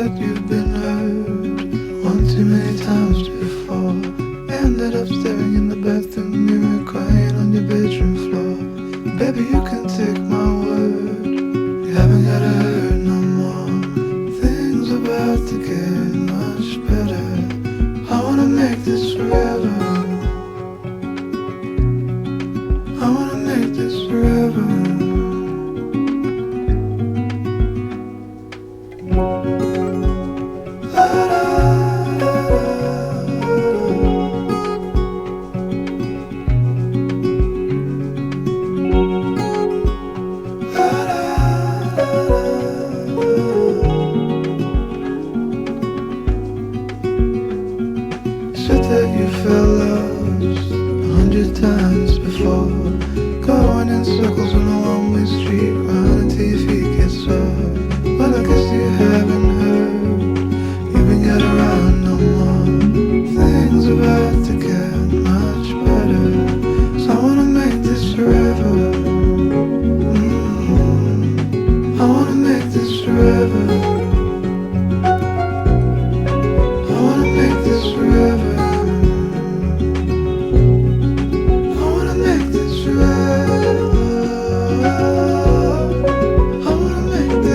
that you've been hurt one too many times before. Ended up staring in the bathroom mirror, crying on your bedroom floor. Baby, you can take my word, you haven't gotta hurt no more. Things are about to get much better. I wanna make this forever. I wanna make this forever. Said that you felt lost 100 times before, going in circles on a one-way street, running until your feet get sore. But I guess you haven't heard, you ain't got around no more. Things are about to get much better, so I wanna make this forever. I wanna make this forever. I wanna make this forever. I wanna make this forever. I wanna make this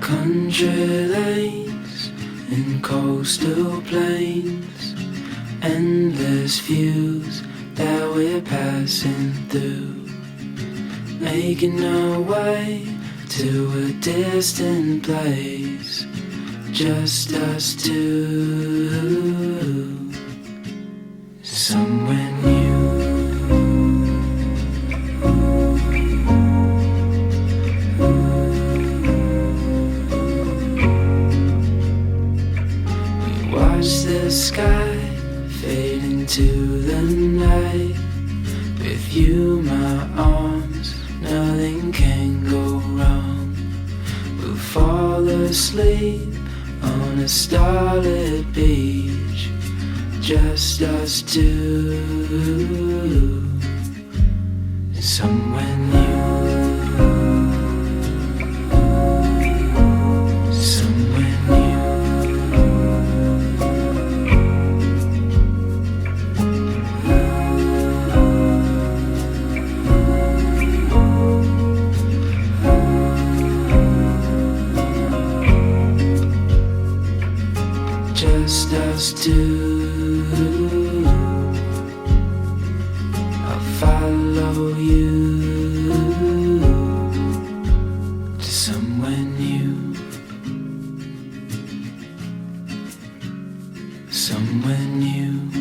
country lanes and coastal plains, endless views that we're passing through, making our way to a distant place, just us two, somewhere new. We watch the sky fade into the night. With you, my arms, nothing can go wrong. We'll fall asleep on a starlit beach, just us two, somewhere new. Somewhere new. Just us two. I'll follow you to somewhere new. Somewhere new.